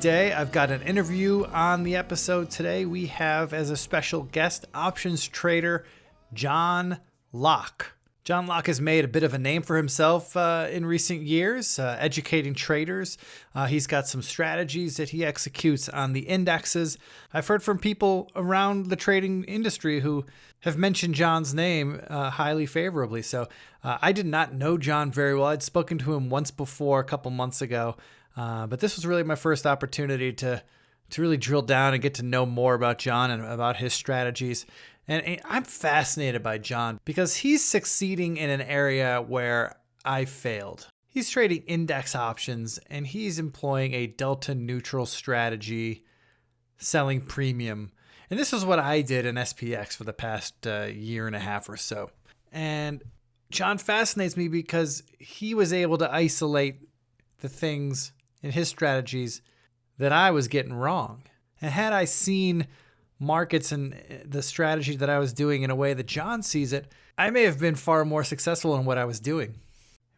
Today, I've got an interview on the episode. Today, we have as a special guest options trader John Locke. John Locke has made a bit of a name for himself in recent years, educating traders. He's got some strategies that he executes on the indexes. I've heard from people around the trading industry who have mentioned John's name highly favorably. So I did not know John very well. I'd spoken to him once before a couple months ago. But this was really my first opportunity to really drill down and get to know more about John and about his strategies. And I'm fascinated by John because he's succeeding in an area where I failed. He's trading index options and he's employing a delta neutral strategy, selling premium. And this is what I did in SPX for the past year and a half or so. And John fascinates me because he was able to isolate the things in his strategies that I was getting wrong. And had I seen markets and the strategy that I was doing in a way that John sees it, I may have been far more successful in what I was doing.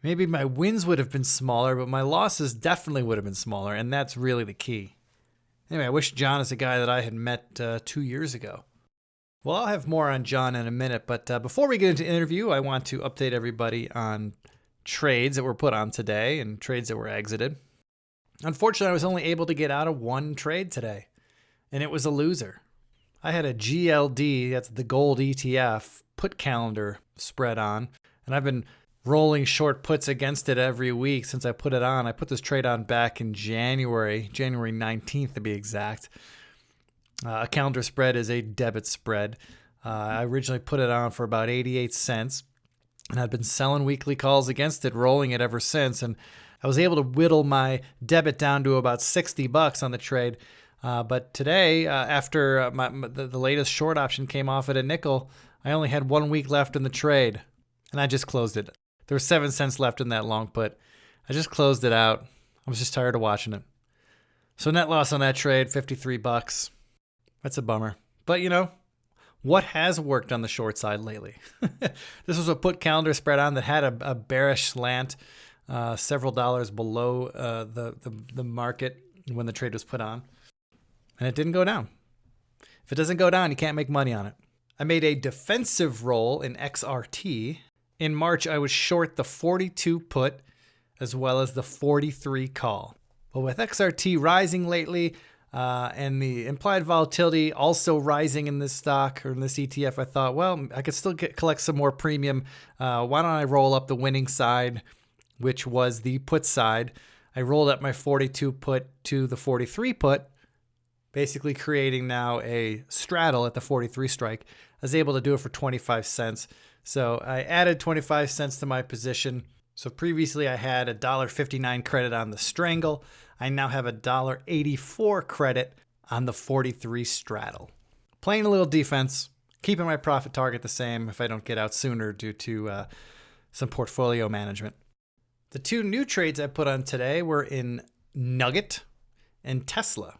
Maybe my wins would have been smaller, but my losses definitely would have been smaller, and that's really the key. Anyway, I wish John is a guy that I had met 2 years ago. Well, I'll have more on John in a minute, but before we get into the interview, I want to update everybody on trades that were put on today and trades that were exited. Unfortunately, I was only able to get out of one trade today, and it was a loser. I had a GLD, that's the gold ETF, put calendar spread on, and I've been rolling short puts against it every week since I put it on. I put this trade on back in January 19th to be exact. A calendar spread is a debit spread. I originally put it on for about 88 cents, and I've been selling weekly calls against it, rolling it ever since, and I was able to whittle my debit down to about $60 on the trade. But today, after the latest short option came off at a nickel, I only had 1 week left in the trade, and I just closed it. There was 7 cents left in that long put. I just closed it out. I was just tired of watching it. So net loss on that trade, $53. That's a bummer. But you know, what has worked on the short side lately? This was a put calendar spread on that had a bearish slant, several dollars below the market when the trade was put on. And it didn't go down. If it doesn't go down, you can't make money on it. I made a defensive roll in XRT. In March, I was short the 42 put as well as the 43 call. But with XRT rising lately and the implied volatility also rising in this stock or in this ETF, I thought, well, I could still collect some more premium. Why don't I roll up the winning side, which was the put side. I rolled up my 42 put to the 43 put, basically creating now a straddle at the 43 strike. I was able to do it for 25 cents. So I added 25 cents to my position. So previously I had a $1.59 credit on the strangle. I now have a $1.84 credit on the 43 straddle. Playing a little defense, keeping my profit target the same if I don't get out sooner due to some portfolio management. The two new trades I put on today were in Nugget and Tesla.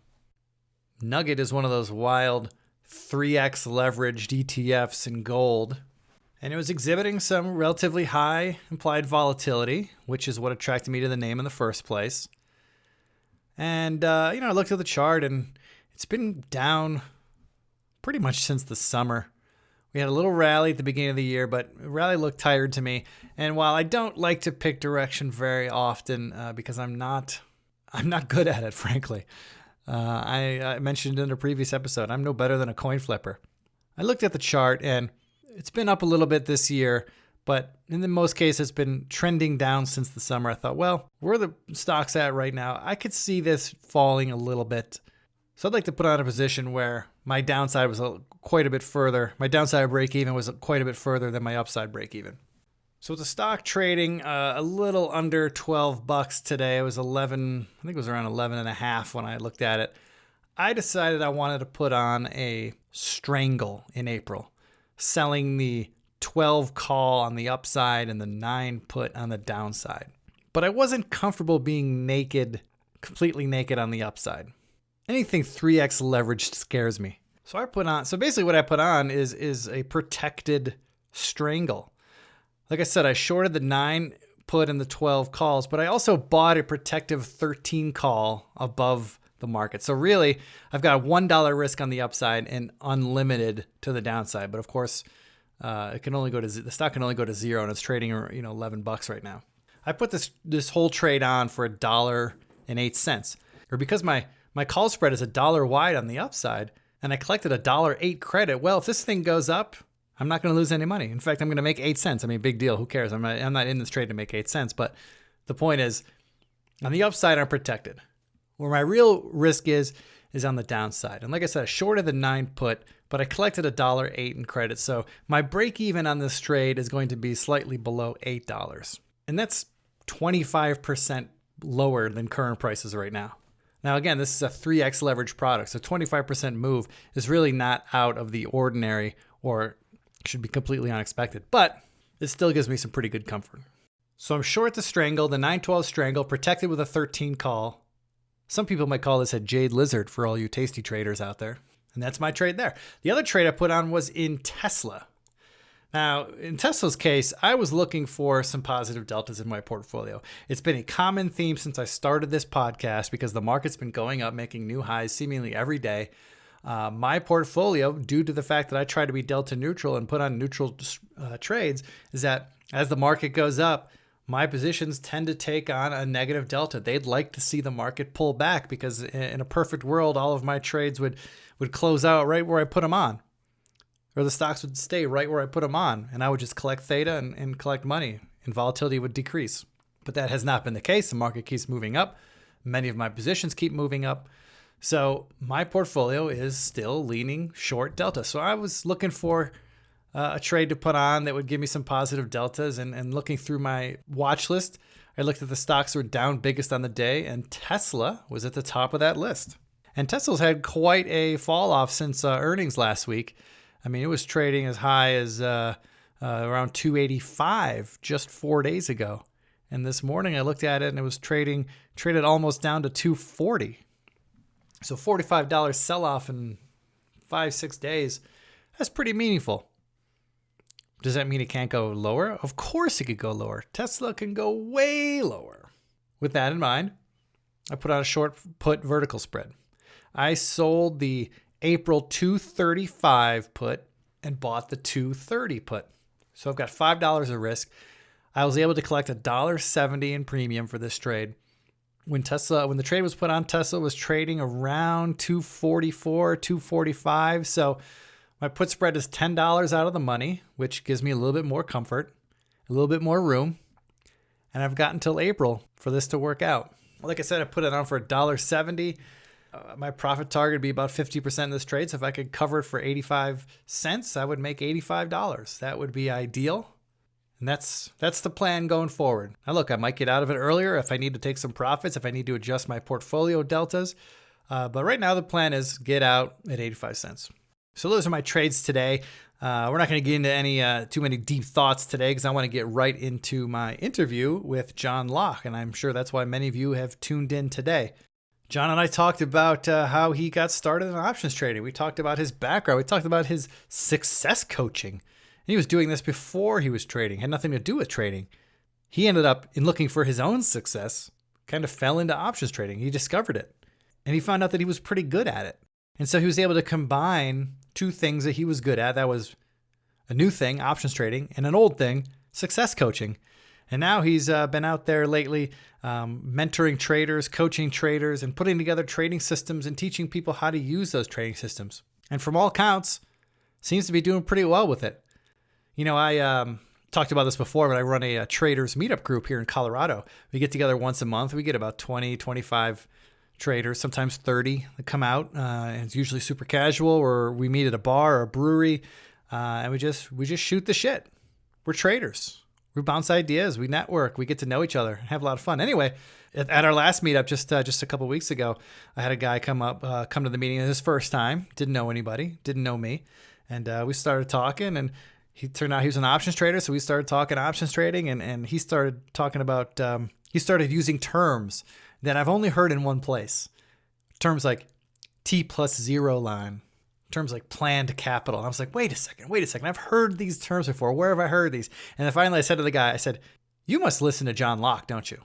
Nugget is one of those wild 3x leveraged ETFs in gold, and it was exhibiting some relatively high implied volatility, which is what attracted me to the name in the first place. And, I looked at the chart, and it's been down pretty much since the summer. We had a little rally at the beginning of the year, but the rally looked tired to me. And while I don't like to pick direction very often because I'm not good at it, frankly, I mentioned in a previous episode, I'm no better than a coin flipper. I looked at the chart and it's been up a little bit this year, but in the most cases, it's been trending down since the summer. I thought, well, where are the stocks at right now? I could see this falling a little bit. So I'd like to put on a position where my downside was quite a bit further. My downside break even was quite a bit further than my upside break even. So with the stock trading a little under $12 today, it was 11, I think it was around 11 and a half when I looked at it. I decided I wanted to put on a strangle in April, selling the 12 call on the upside and the 9 put on the downside. But I wasn't comfortable being naked, completely naked on the upside. Anything 3x leveraged scares me. So basically what I put on is a protected strangle. Like I said, I shorted the 9 put and the 12 calls, but I also bought a protective 13 call above the market. So really, I've got a $1 risk on the upside and unlimited to the downside. But of course, the stock can only go to zero, and it's trading $11 right now. I put this whole trade on for $1.08, or because my call spread is $1 wide on the upside, and I collected $1.08 credit. Well, if this thing goes up, I'm not going to lose any money. In fact, I'm going to make 8 cents. I mean, big deal. Who cares? I'm not in this trade to make 8 cents. But the point is, on the upside, I'm protected. Where my real risk is on the downside. And like I said, I shorted the 9 put, but I collected $1.08 in credit. So my break even on this trade is going to be slightly below $8. And that's 25% lower than current prices right now. Now, again, this is a 3x leverage product. So 25% move is really not out of the ordinary or should be completely unexpected, but it still gives me some pretty good comfort. So I'm short the strangle, the 912 strangle, protected with a 13 call. Some people might call this a jade lizard for all you tasty traders out there. And that's my trade there. The other trade I put on was in Tesla. Now, in Tesla's case, I was looking for some positive deltas in my portfolio. It's been a common theme since I started this podcast because the market's been going up, making new highs seemingly every day. My portfolio, due to the fact that I try to be delta neutral and put on neutral trades, is that as the market goes up, my positions tend to take on a negative delta. They'd like to see the market pull back because in a perfect world, all of my trades would close out right where I put them on, or the stocks would stay right where I put them on, and I would just collect theta and collect money, and volatility would decrease. But that has not been the case. The market keeps moving up. Many of my positions keep moving up. So my portfolio is still leaning short delta. So I was looking for a trade to put on that would give me some positive deltas. And looking through my watch list, I looked at the stocks that were down biggest on the day, and Tesla was at the top of that list. And Tesla's had quite a fall off since earnings last week. I mean, it was trading as high as around 285 just 4 days ago. And this morning I looked at it and it was traded almost down to 240. So $45 sell-off in 5-6 days, that's pretty meaningful. Does that mean it can't go lower? Of course it could go lower. Tesla can go way lower. With that in mind, I put on a short put vertical spread. I sold the April 235 put and bought the 230 put. So I've got $5 of risk. I was able to collect $1.70 in premium for this trade. When the trade was put on, Tesla was trading around 244, 245. So my put spread is $10 out of the money, which gives me a little bit more comfort, a little bit more room. And I've got until April for this to work out. Like I said, I put it on for $1.70. My profit target would be about 50% in this trade. So if I could cover it for 85 cents, I would make $85. That would be ideal. And that's the plan going forward. Now, look, I might get out of it earlier if I need to take some profits, if I need to adjust my portfolio deltas. But right now, the plan is get out at 85 cents. So those are my trades today. We're not going to get into any too many deep thoughts today because I want to get right into my interview with John Locke. And I'm sure that's why many of you have tuned in today. John and I talked about how he got started in options trading. We talked about his background. We talked about his success coaching. He was doing this before he was trading, had nothing to do with trading. He ended up, in looking for his own success, kind of fell into options trading. He discovered it, and he found out that he was pretty good at it. And so he was able to combine two things that he was good at. That was a new thing, options trading, and an old thing, success coaching. And now he's been out there lately mentoring traders, coaching traders, and putting together trading systems and teaching people how to use those trading systems. And from all accounts, seems to be doing pretty well with it. You know, I talked about this before, but I run a traders meetup group here in Colorado. We get together once a month. We get about 20, 25 traders, sometimes 30 that come out. It's usually super casual, or we meet at a bar or a brewery, and we just shoot the shit. We're traders. We bounce ideas. We network. We get to know each other and have a lot of fun. Anyway, at our last meetup just a couple of weeks ago, I had a guy come to the meeting his first time. Didn't know anybody. Didn't know me, and we started talking. And he turned out he was an options trader, so we started talking options trading, and he started talking about, he started using terms that I've only heard in one place. Terms like T+0 line, terms like planned capital. And I was like, wait a second. I've heard these terms before. Where have I heard these? And then finally I said to the guy, I said, you must listen to John Locke, don't you?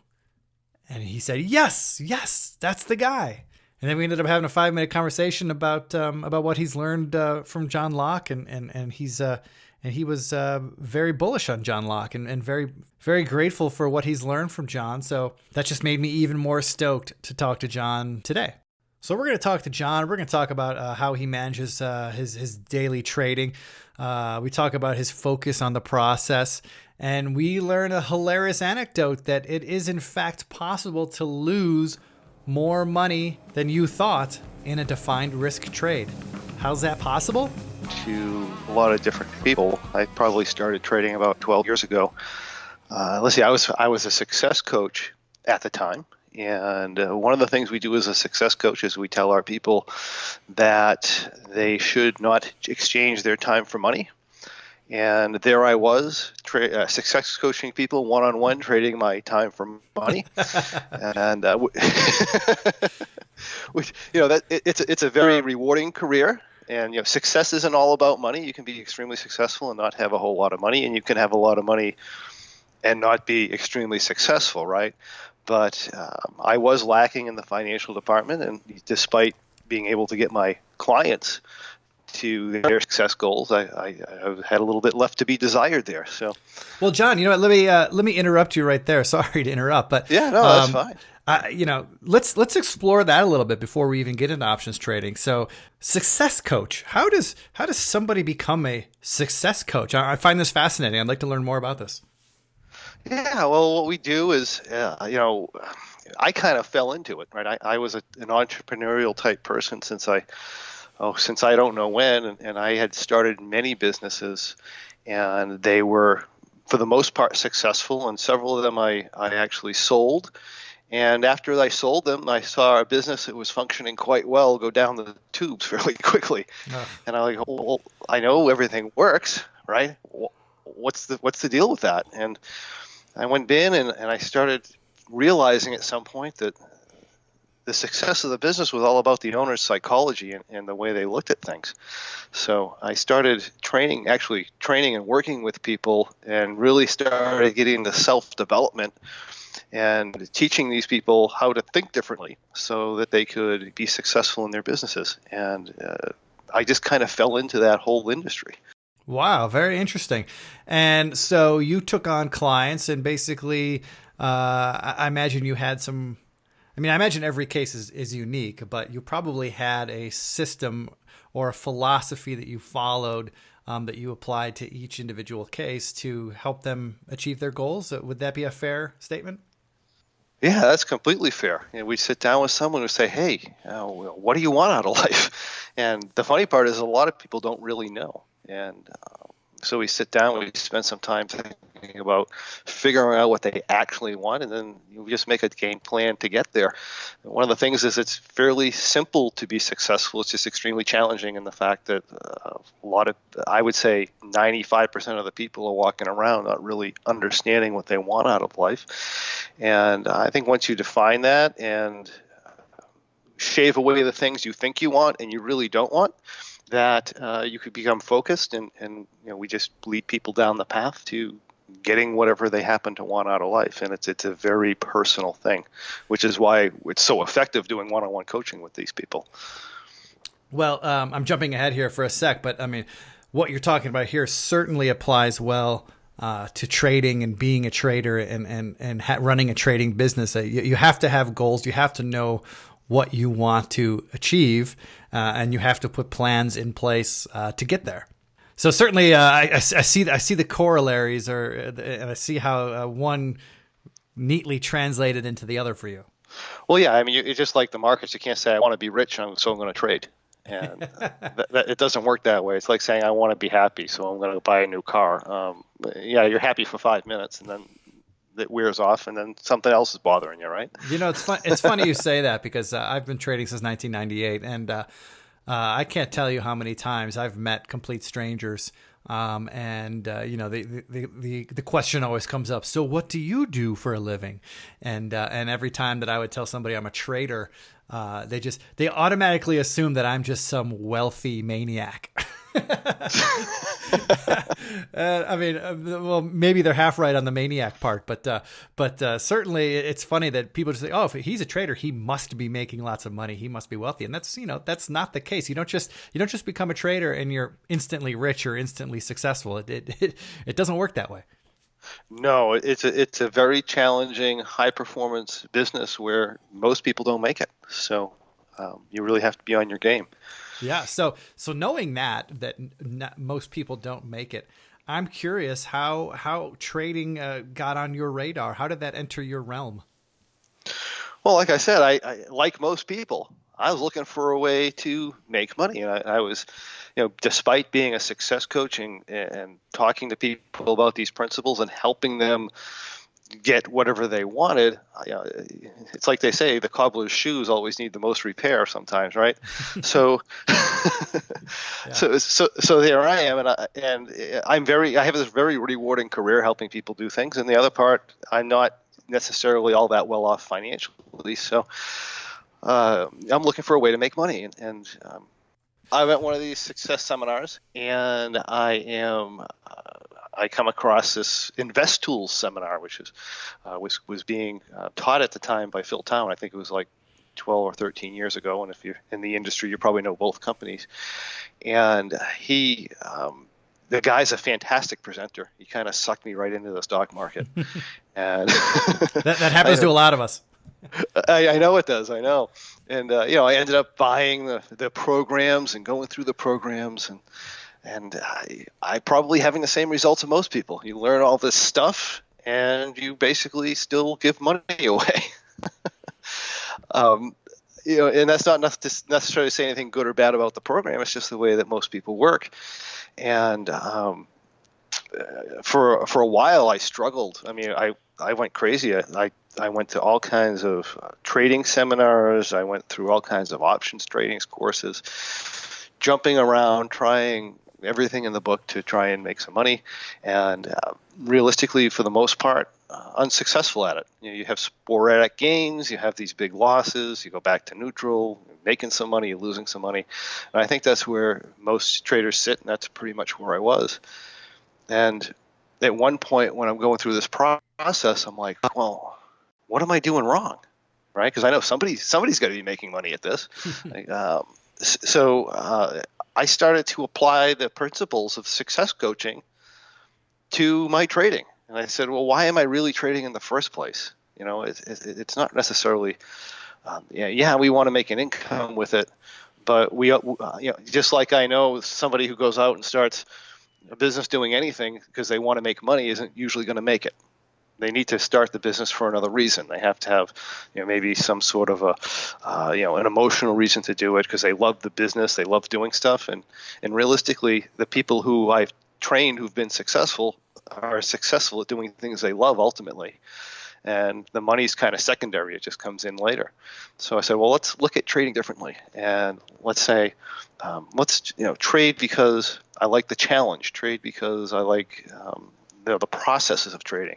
And he said, yes, that's the guy. And then we ended up having a 5-minute conversation about what he's learned from John Locke, and he was very bullish on John Locke and very, very grateful for what he's learned from John. So that just made me even more stoked to talk to John today. So we're going to talk to John. We're going to talk about how he manages his daily trading. We talk about his focus on the process, and we learn a hilarious anecdote that it is in fact possible to lose more money than you thought in a defined risk trade. How's that possible? To a lot of different people. I probably started trading about 12 years ago. Let's see, I was a success coach at the time. And one of the things we do as a success coach is we tell our people that they should not exchange their time for money. And there I was, success coaching people one-on-one, trading my time for money. And which, it's a very rewarding career. And success isn't all about money. You can be extremely successful and not have a whole lot of money, and you can have a lot of money and not be extremely successful, right? But I was lacking in the financial department, and despite being able to get my clients to their success goals, I had a little bit left to be desired there. So, well, John, you know what? Let me interrupt you right there. Sorry to interrupt, but yeah, no, that's fine. Let's explore that a little bit before we even get into options trading. So, success coach. How does somebody become a success coach? I find this fascinating. I'd like to learn more about this. Yeah, well, what we do is, I kind of fell into it, right? I was an entrepreneurial type person since I don't know when, and I had started many businesses, and they were, for the most part, successful, and several of them I actually sold. And after I sold them, I saw a business that was functioning quite well go down the tubes fairly quickly. And I'm like, well, I know everything works, right? What's the deal with that? And I went in and I started realizing at some point that the success of the business was all about the owner's psychology and the way they looked at things. So I started training and working with people, and really started getting into self-development and teaching these people how to think differently so that they could be successful in their businesses. And I just kind of fell into that whole industry. Wow, very interesting. And so you took on clients, and basically, I imagine you had some. I mean, I imagine every case is unique, but you probably had a system or a philosophy that you followed that you applied to each individual case to help them achieve their goals. Would that be a fair statement? Yeah, that's completely fair. We sit down with someone who say, hey, what do you want out of life? And the funny part is a lot of people don't really know. And so we sit down, we spend some time thinking about figuring out what they actually want, and then you just make a game plan to get there. One of the things is it's fairly simple to be successful. It's just extremely challenging in the fact that I would say 95% of the people are walking around not really understanding what they want out of life. And I think once you define that and shave away the things you think you want and you really don't want, that you could become focused, and we just lead people down the path to getting whatever they happen to want out of life. And it's a very personal thing, which is why it's so effective doing one-on-one coaching with these people. Well, I'm jumping ahead here for a sec, but I mean, what you're talking about here certainly applies well to trading and being a trader and running a trading business. You have to have goals. You have to know what you want to achieve, and you have to put plans in place to get there. So certainly, I see the corollaries, and I see how one neatly translated into the other for you. Well, yeah, I mean, you're just like the markets. You can't say I want to be rich, so I'm going to trade, and it doesn't work that way. It's like saying I want to be happy, so I'm going to buy a new car. Yeah, you're happy for 5 minutes, and then it wears off, and then something else is bothering you, right? It's fun. It's funny you say that, because I've been trading since 1998, and I can't tell you how many times I've met complete strangers, and the question always comes up. So, what do you do for a living? And every time that I would tell somebody I'm a trader, they automatically assume that I'm just some wealthy maniac. I mean, well, maybe they're half right on the maniac part, but certainly it's funny that people just say, "Oh, if he's a trader, he must be making lots of money. He must be wealthy," and that's not the case. You don't just become a trader and you're instantly rich or instantly successful. It doesn't work that way. No, it's a very challenging, high performance business where most people don't make it. So you really have to be on your game. Yeah. So knowing that most people don't make it, I'm curious how trading got on your radar. How did that enter your realm? Well, like I said, I like most people, I was looking for a way to make money, and I was, despite being a success coach and talking to people about these principles and helping them get whatever they wanted. It's like they say, the cobbler's shoes always need the most repair sometimes, right? So, Yeah. so there I am, and I have this very rewarding career helping people do things. And the other part, I'm not necessarily all that well off financially, so I'm looking for a way to make money. And I went one of these success seminars, and I come across this Invest Tools seminar, which was being taught at the time by Phil Town. I think it was like 12 or 13 years ago. And if you're in the industry, you probably know both companies. And the guy's a fantastic presenter. He kind of sucked me right into the stock market. And that happens to a lot of us. I know it does. I know. And I ended up buying the programs and going through the programs, and I probably having the same results as most people. You learn all this stuff, and you basically still give money away. And that's not necessarily say anything good or bad about the program. It's just the way that most people work. And for a while, I struggled. I mean, I went crazy. I went to all kinds of trading seminars. I went through all kinds of options trading courses, jumping around, trying everything in the book to try and make some money, and realistically, for the most part, unsuccessful at it. You have sporadic gains, you have these big losses, you go back to neutral, you're making some money, you're losing some money, and I think that's where most traders sit, and that's pretty much where I was. And at one point, when I'm going through this process, I'm like, well, what am I doing wrong, right? Because I know somebody's got to be making money at this. So I started to apply the principles of success coaching to my trading. And I said, well, why am I really trading in the first place? It's not necessarily, we want to make an income with it, but we, just like I know somebody who goes out and starts a business doing anything because they want to make money isn't usually going to make it. They need to start the business for another reason. They have to have, maybe some sort of an emotional reason to do it because they love the business, they love doing stuff, and realistically, the people who I've trained who've been successful are successful at doing things they love ultimately, and the money's kind of secondary. It just comes in later. So I said, well, let's look at trading differently, and let's say, let's trade because I like the challenge, trade because I like the processes of trading,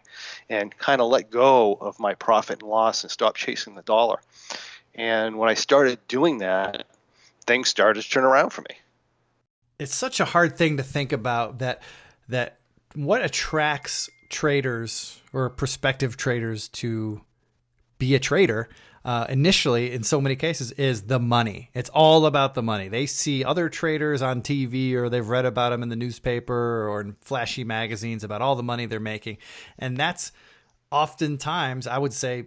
and kind of let go of my profit and loss and stop chasing the dollar. And when I started doing that, things started to turn around for me. It's such a hard thing to think about that what attracts traders or prospective traders to be a trader initially in so many cases is the money. It's all about the money. They see other traders on TV, or they've read about them in the newspaper or in flashy magazines about all the money they're making. And that's oftentimes, I would say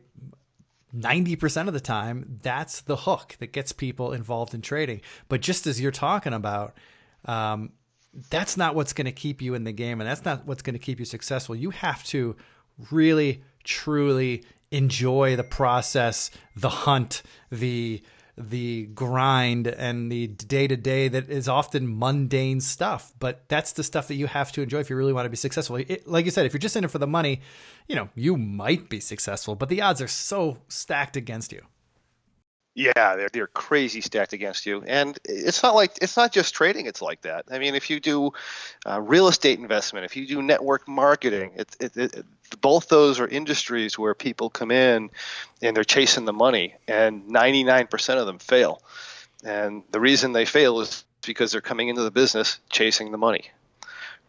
90% of the time, that's the hook that gets people involved in trading. But just as you're talking about, that's not what's going to keep you in the game, and that's not what's going to keep you successful. You have to really, truly enjoy the process, the hunt, the grind, and the day-to-day that is often mundane stuff. But that's the stuff that you have to enjoy if you really want to be successful. Like you said, if you're just in it for the money, you might be successful, but the odds are so stacked against you. Yeah, they're crazy stacked against you, and it's not just trading. It's like that. I mean, if you do real estate investment, if you do network marketing, both those are industries where people come in and they're chasing the money, and 99% of them fail. And the reason they fail is because they're coming into the business chasing the money,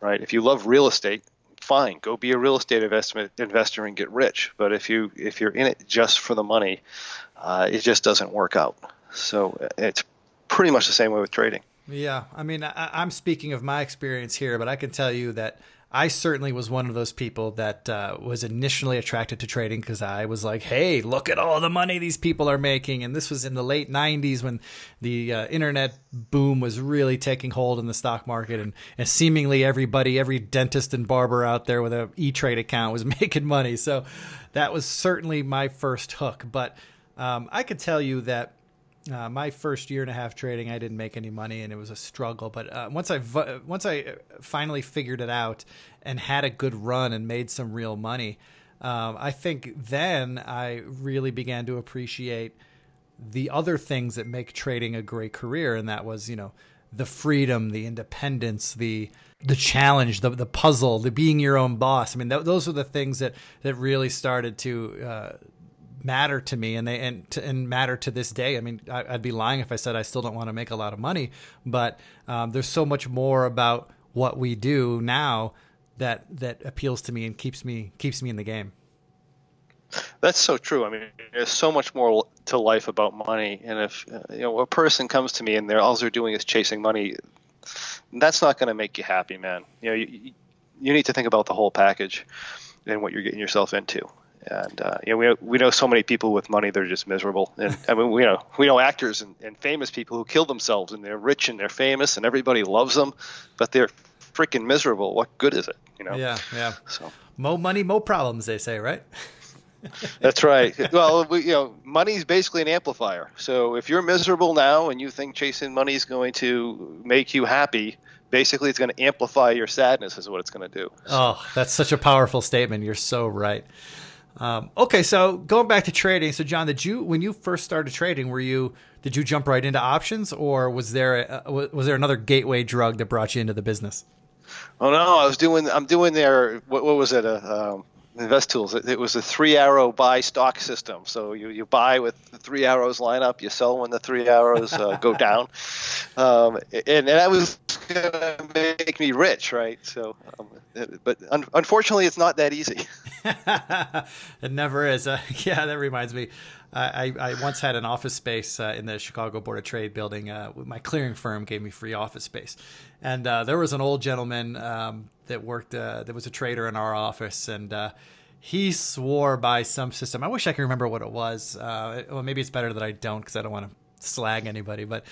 right? If you love real estate, fine, go be a real estate investor and get rich. But if you're in it just for the money, it just doesn't work out. So it's pretty much the same way with trading. Yeah, I mean, I'm speaking of my experience here, but I can tell you that I certainly was one of those people that was initially attracted to trading because I was like, hey, look at all the money these people are making. And this was in the late 90s when the internet boom was really taking hold in the stock market. And seemingly everybody, every dentist and barber out there with an E-Trade account was making money. So that was certainly my first hook. But I could tell you that my first year and a half trading, I didn't make any money, and it was a struggle. But once I finally figured it out and had a good run and made some real money, I think then I really began to appreciate the other things that make trading a great career, and that was, the freedom, the independence, the challenge, the puzzle, the being your own boss. I mean, those are the things that really started to matter to me, and matter to this day. I mean, I'd be lying if I said I still don't want to make a lot of money, but there's so much more about what we do now that appeals to me and keeps me in the game. That's so true. I mean, there's so much more to life about money, and if a person comes to me and all they're doing is chasing money, that's not going to make you happy, man. You need to think about the whole package and what you're getting yourself into. And we know so many people with money, they're just miserable. And I mean, we know actors and famous people who kill themselves, and they're rich and they're famous and everybody loves them, but they're freaking miserable. What good is it? Yeah. So mo money, mo problems, they say, right? That's right. Well, money is basically an amplifier. So if you're miserable now and you think chasing money is going to make you happy, basically it's going to amplify your sadness is what it's going to do. Oh, that's such a powerful statement. You're so right. Okay, so going back to trading, so John, when you first started trading, did you jump right into options, or was there another gateway drug that brought you into the business? Oh no, I'm doing their what was it? Invest Tools. It was a 3-arrow buy stock system. So you buy with the 3 arrows line up, you sell when the 3 arrows go down, and that was going to make me rich, right? So, but unfortunately, it's not that easy. It never is. Yeah, that reminds me. I once had an office space in the Chicago Board of Trade building. My clearing firm gave me free office space. And there was an old gentleman that worked, that was a trader in our office. And he swore by some system. I wish I could remember what it was. Well, maybe it's better that I don't, because I don't want to slag anybody. But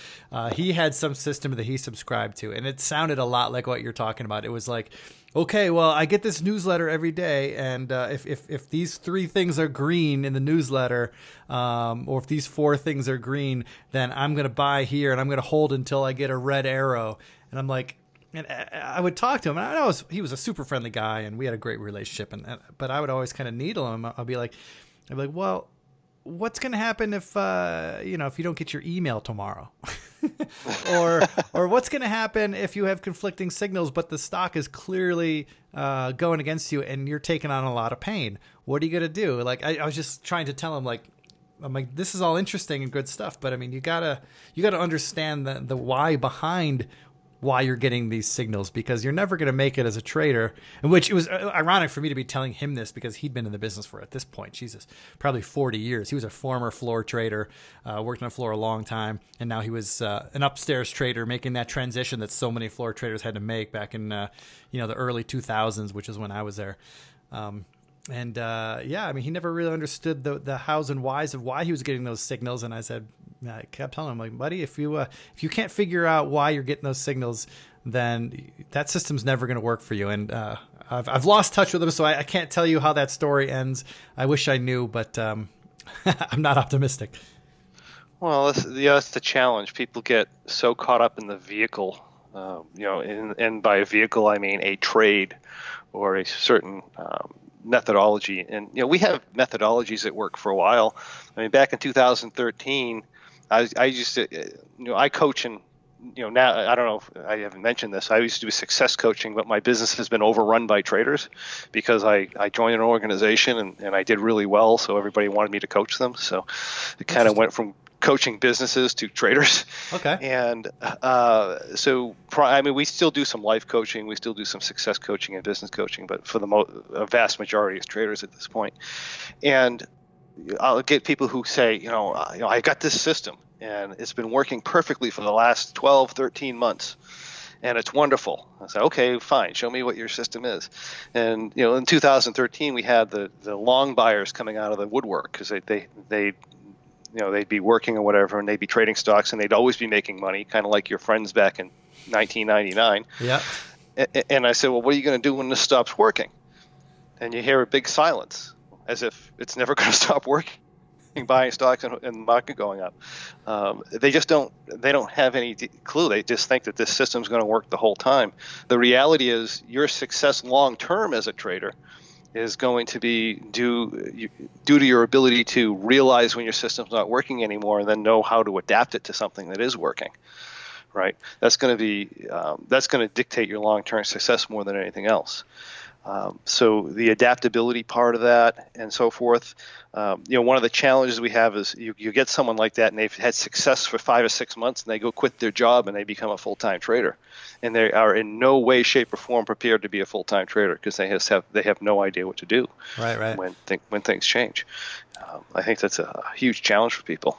he had some system that he subscribed to. And it sounded a lot like what you're talking about. It was like, okay, well, I get this newsletter every day, and if these 3 things are green in the newsletter, or if these 4 things are green, then I'm going to buy here, and I'm going to hold until I get a red arrow. And I'm like, and I would talk to him, and I know he was a super friendly guy, and we had a great relationship. But I would always kind of needle him. I'd be like, well, what's going to happen if if you don't get your email tomorrow? or what's going to happen if you have conflicting signals, but the stock is clearly going against you and you're taking on a lot of pain? What are you going to do? Like, I was just trying to tell him, I'm like, this is all interesting and good stuff, but I mean, you gotta understand the why behind why you're getting these signals, because you're never going to make it as a trader. And which it was ironic for me to be telling him this, because he'd been in the business for, at this point, Jesus, probably 40 years. He was a former floor trader, worked on the floor a long time, and now he was an upstairs trader, making that transition that so many floor traders had to make back in the early 2000s, which is when I was there. I mean, he never really understood the hows and whys of why he was getting those signals. And I kept telling him, like, buddy, if you can't figure out why you're getting those signals, then that system's never going to work for you. And I've lost touch with him, so I can't tell you how that story ends. I wish I knew, but I'm not optimistic. Well, that's the challenge. People get so caught up in the vehicle, and by a vehicle I mean a trade or a certain methodology. And we have methodologies that work for a while. I mean, back in 2013, I used to, I coach, and now I don't know if I haven't mentioned this. I used to do success coaching, but my business has been overrun by traders because I joined an organization and I did really well, so everybody wanted me to coach them. So it kind of went from coaching businesses to traders. Okay. And we still do some life coaching. We still do some success coaching and business coaching, but for a vast majority is traders at this point. And I'll get people who say, I got this system and it's been working perfectly for the last 12, 13 months. And it's wonderful. I say, okay, fine. Show me what your system is. And in 2013, we had the long buyers coming out of the woodwork because they'd be working or whatever, and they'd be trading stocks, and they'd always be making money, kind of like your friends back in 1999. Yeah. And I said, well, what are you going to do when this stops working? And you hear a big silence, as if it's never going to stop working. Buying stocks and the market going up. They don't have any clue. They just think that this system's going to work the whole time. The reality is your success long term as a trader is going to be due to your ability to realize when your system's not working anymore and then know how to adapt it to something that is working. Right? That's going to dictate your long term success more than anything else. So the adaptability part of that and so forth, one of the challenges we have is you get someone like that and they've had success for 5 or 6 months and they go quit their job and they become a full-time trader, and they are in no way, shape, or form prepared to be a full-time trader because they have no idea what to do when things change. I think that's a huge challenge for people.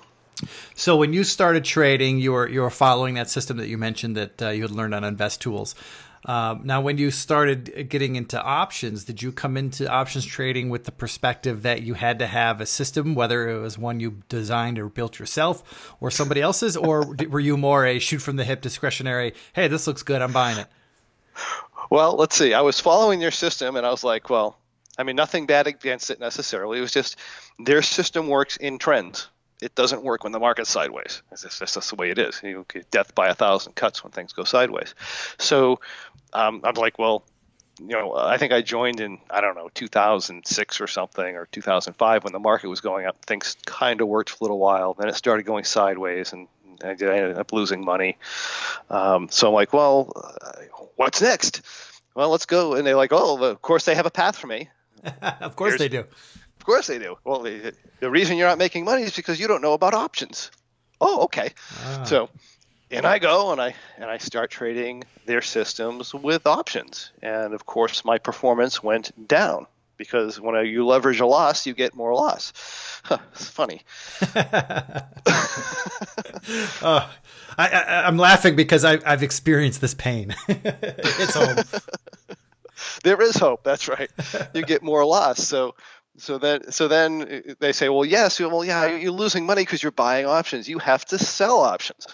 So when you started trading, you were following that system that you mentioned that you had learned on Invest Tools. Now, when you started getting into options, did you come into options trading with the perspective that you had to have a system, whether it was one you designed or built yourself or somebody else's, or were you more a shoot from the hip discretionary, hey, this looks good, I'm buying it? Well, let's see. I was following their system and I was like, well, nothing bad against it necessarily. It was just their system works in trends. It doesn't work when the market's sideways. That's just the way it is. You get death by 1,000 cuts when things go sideways. So I'm like, well, I think I joined in, 2006 or something, or 2005 when the market was going up. Things kind of worked for a little while. Then it started going sideways, and I ended up losing money. So I'm like, well, what's next? Well, let's go. And they're like, oh, of course they have a path for me. Of course they do. Of course they do. Well, the reason you're not making money is because you don't know about options. Oh, okay. So, and I go and I start trading their systems with options, and of course my performance went down because when you leverage a loss, you get more loss. It's funny. I'm laughing because I've experienced this pain. It's home. There is hope. That's right. You get more loss. So then they say, well, yes, yeah, you're losing money because you're buying options. You have to sell options.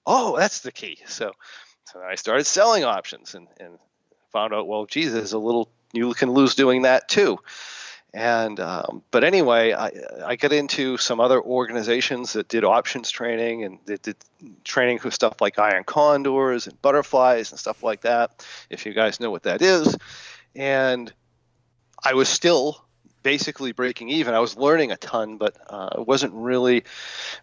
Oh, that's the key. So I started selling options and found out, well, geez, you can lose doing that too. And but anyway, I got into some other organizations that did options training, and they did training for stuff like iron condors and butterflies and stuff like that, if you guys know what that is. And I was still basically breaking even. I was learning a ton, but I wasn't really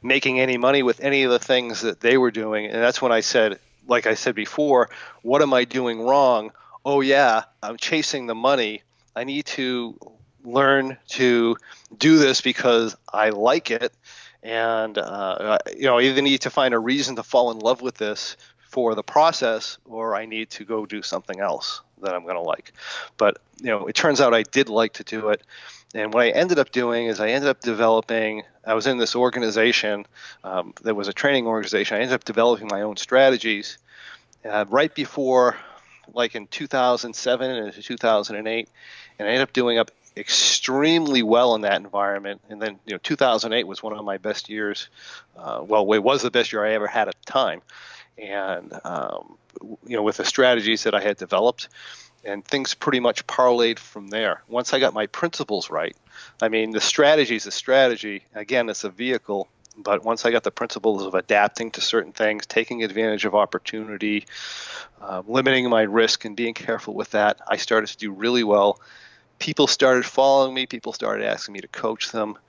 making any money with any of the things that they were doing. And that's when I said, like I said before, what am I doing wrong? Oh yeah, I'm chasing the money. I need to learn to do this because I like it. And I either need to find a reason to fall in love with this for the process, or I need to go do something else that I'm going to like. But it turns out I did like to do it. And what I ended up doing is I was in this organization that was a training organization. I ended up developing my own strategies right before, like in 2007 and 2008, and I ended up doing up extremely well in that environment. And then 2008 was one of my best years. Well, it was the best year I ever had at the time. And with the strategies that I had developed, and things pretty much parlayed from there. Once I got my principles right, the strategy is a strategy. Again, it's a vehicle. But once I got the principles of adapting to certain things, taking advantage of opportunity, limiting my risk, and being careful with that, I started to do really well. People started following me. People started asking me to coach them.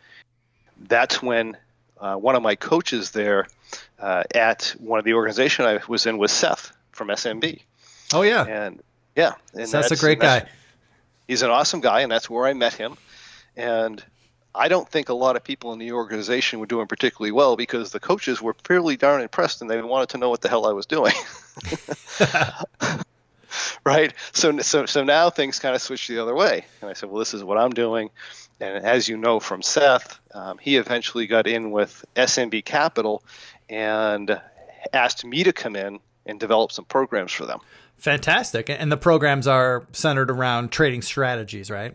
That's when one of my coaches there at one of the organization I was in was Seth from SMB. Oh, yeah. And yeah. And Seth's a great guy. He's an awesome guy, and that's where I met him. And I don't think a lot of people in the organization were doing particularly well because the coaches were fairly darn impressed and they wanted to know what the hell I was doing. Right. So now things kind of switched the other way. And I said, well, this is what I'm doing. And as you know from Seth, he eventually got in with SMB Capital and asked me to come in and develop some programs for them. Fantastic. And the programs are centered around trading strategies, right?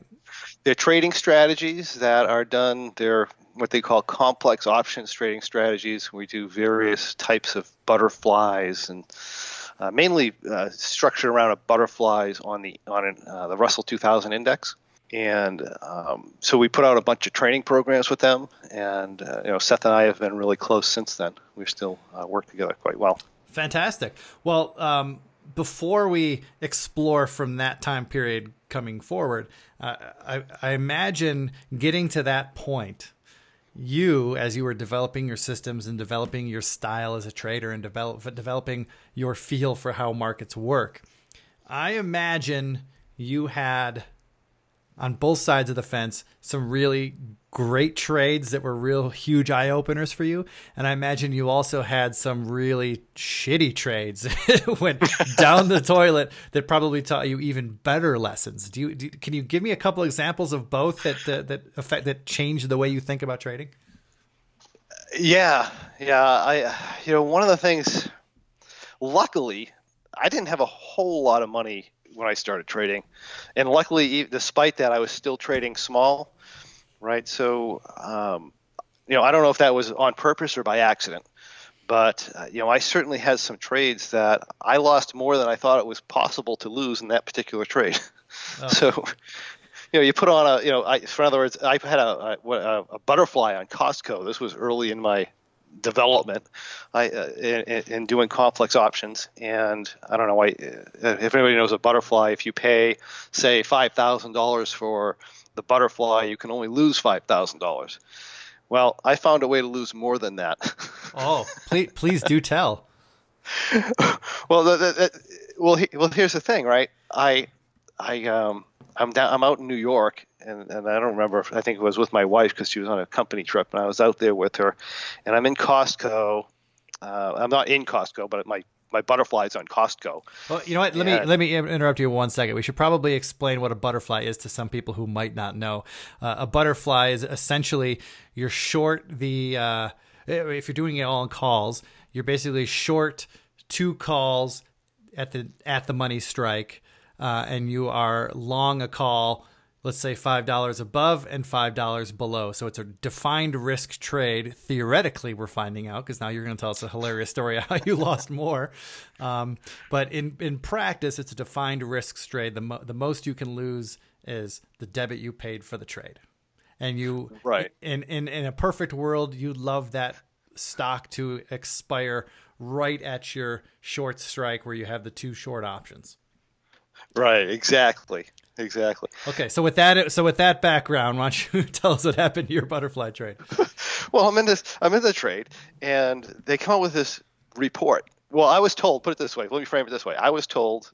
They're trading strategies that are done. They're what they call complex options trading strategies. We do various types of butterflies and mainly structured around a butterflies on the Russell 2000 index. And so we put out a bunch of training programs with them. And Seth and I have been really close since then. We still work together quite well. Fantastic. Well, before we explore from that time period coming forward, I imagine getting to that point, you, as you were developing your systems and developing your style as a trader and developing your feel for how markets work, I imagine you had, on both sides of the fence, some really great trades that were real huge eye-openers for you. And I imagine you also had some really shitty trades that went down the toilet that probably taught you even better lessons. Can you give me a couple examples of both that changed the way you think about trading? Yeah. One of the things, luckily, I didn't have a whole lot of money when I started trading. And luckily, despite that, I was still trading small. Right. So, I don't know if that was on purpose or by accident, but, I certainly had some trades that I lost more than I thought it was possible to lose in that particular trade. Oh. So, you put on in other words, I had a butterfly on Costco. This was early in my development in doing complex options. And I don't know if anybody knows a butterfly, if you pay, say, $5,000 for the butterfly, you can only lose $5,000. Well, I found a way to lose more than that. Oh, please do tell. Well, here's the thing, right? I'm out in New York, and I don't remember. I think it was with my wife because she was on a company trip, and I was out there with her. And I'm in Costco. I'm not in Costco, but my butterfly's on Costco. Well, you know what? Let me interrupt you 1 second. We should probably explain what a butterfly is to some people who might not know. A butterfly is essentially you're short the if you're doing it all in calls, you're basically short 2 calls at the money strike, and you are long a call, let's say $5 above and $5 below. So it's a defined risk trade. Theoretically, we're finding out, because now you're going to tell us a hilarious story of how you lost more. But in practice, it's a defined risk trade. The most you can lose is the debit you paid for the trade. And you, right. In a perfect world, you'd love that stock to expire right at your short strike where you have the 2 short options. Right. Exactly. Okay, so with that background, why don't you tell us what happened to your butterfly trade? Well, I'm in the trade, and they come up with this report. Well, I was told. Put it this way. Let me frame it this way. I was told,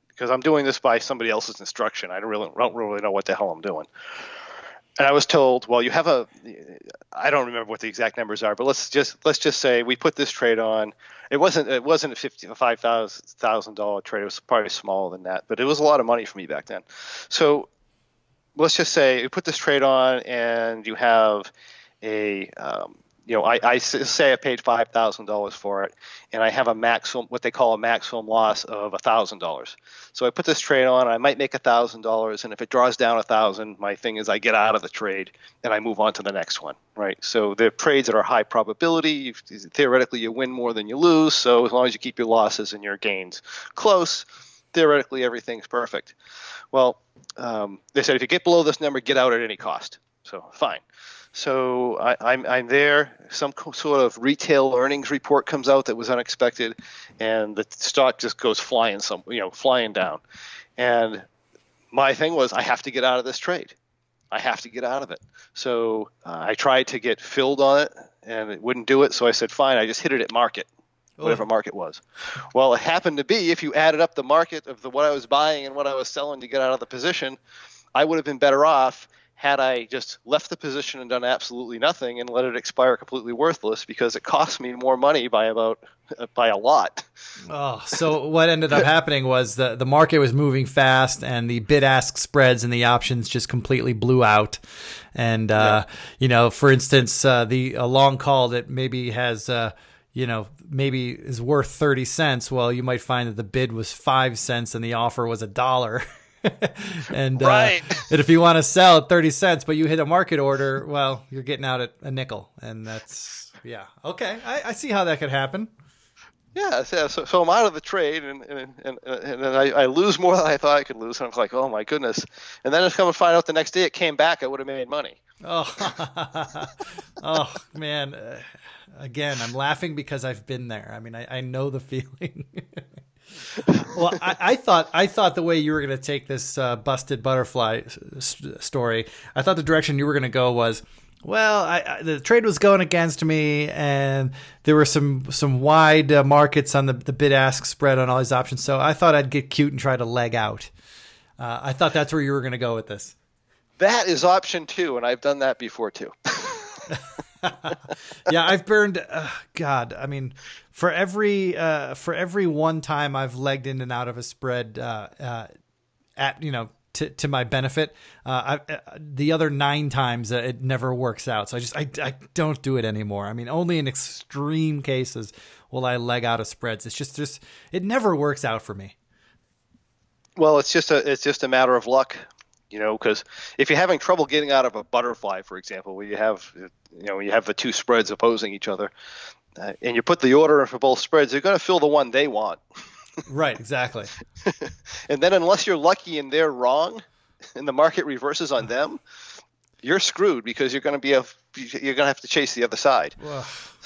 because I'm doing this by somebody else's instruction. I don't really know what the hell I'm doing. And I was told, well, you have I don't remember what the exact numbers are, but let's just say we put this trade on. It wasn't a $5,000 trade. It was probably smaller than that, but it was a lot of money for me back then. So let's just say we put this trade on, and you have I say I paid $5,000 for it, and I have what they call a maximum loss of $1,000. So I put this trade on, I might make $1,000, and if it draws down 1,000, my thing is I get out of the trade and I move on to the next one, right? So the trades that are high probability, theoretically you win more than you lose. So as long as you keep your losses and your gains close, theoretically everything's perfect. Well, they said if you get below this number, get out at any cost. So fine. So I'm there. Some sort of retail earnings report comes out that was unexpected, and the stock just goes flying down. And my thing was, I have to get out of this trade. I have to get out of it. So I tried to get filled on it, and it wouldn't do it. So I said, fine. I just hit it at market, whatever market was. Well, it happened to be, if you added up the market of what I was buying and what I was selling to get out of the position, I would have been better off had I just left the position and done absolutely nothing and let it expire completely worthless, because it cost me more money by a lot. Oh, so what ended up happening was the market was moving fast, and the bid-ask spreads and the options just completely blew out. And for instance, a long call that maybe has maybe is worth 30 cents. Well, you might find that the bid was 5 cents and the offer was $1. And Right. And if you want to sell at 30 cents, but you hit a market order, well, you're getting out at a nickel. And that's, okay. I see how that could happen. Yeah, so I'm out of the trade, and then I lose more than I thought I could lose. And I was like, oh my goodness. And then I come and find out the next day it came back, I would have made money. Oh, oh man. Again, I'm laughing because I've been there. I mean, I know the feeling. Well, I thought the way you were going to take this busted butterfly story, I thought the direction you were going to go was, well, the trade was going against me, and there were some wide markets on the bid-ask spread on all these options. So I thought I'd get cute and try to leg out. I thought that's where you were going to go with this. That is option 2, and I've done that before too. Yeah, I've burned. God, I mean, for every one time I've legged in and out of a spread to my benefit, the other 9 times it never works out. So I don't do it anymore. I mean, only in extreme cases will I leg out of spreads. It's just it never works out for me. Well, it's just a matter of luck. Because if you're having trouble getting out of a butterfly, for example, where you have the 2 spreads opposing each other, and you put the order in for both spreads, they're going to fill the one they want. Right, exactly. And then unless you're lucky and they're wrong, and the market reverses on them, you're screwed, because you're going to have to chase the other side.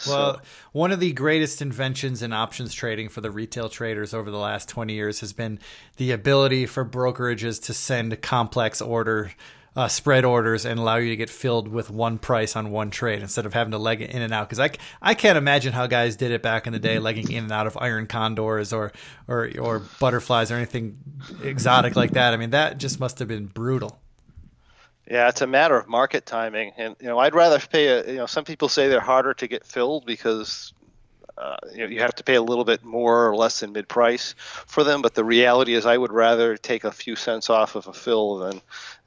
Well, one of the greatest inventions in options trading for the retail traders over the last 20 years has been the ability for brokerages to send complex spread orders and allow you to get filled with one price on one trade instead of having to leg it in and out. Because I can't imagine how guys did it back in the day, legging in and out of iron condors or butterflies or anything exotic like that. I mean, that just must have been brutal. Yeah, it's a matter of market timing, and I'd rather pay. Some people say they're harder to get filled because you have to pay a little bit more or less than mid-price for them. But the reality is, I would rather take a few cents off of a fill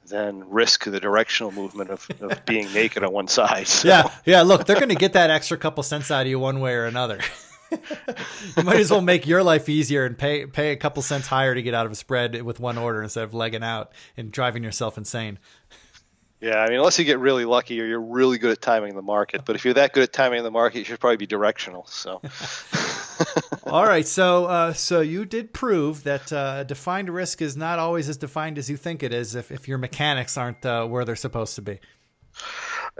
than risk the directional movement of being naked on one side. So. Yeah. Look, they're going to get that extra couple cents out of you one way or another. You might as well make your life easier and pay a couple cents higher to get out of a spread with one order instead of legging out and driving yourself insane. Yeah, I mean, unless you get really lucky or you're really good at timing the market. But if you're that good at timing the market, you should probably be directional. So, all right. So you did prove that defined risk is not always as defined as you think it is if your mechanics aren't where they're supposed to be.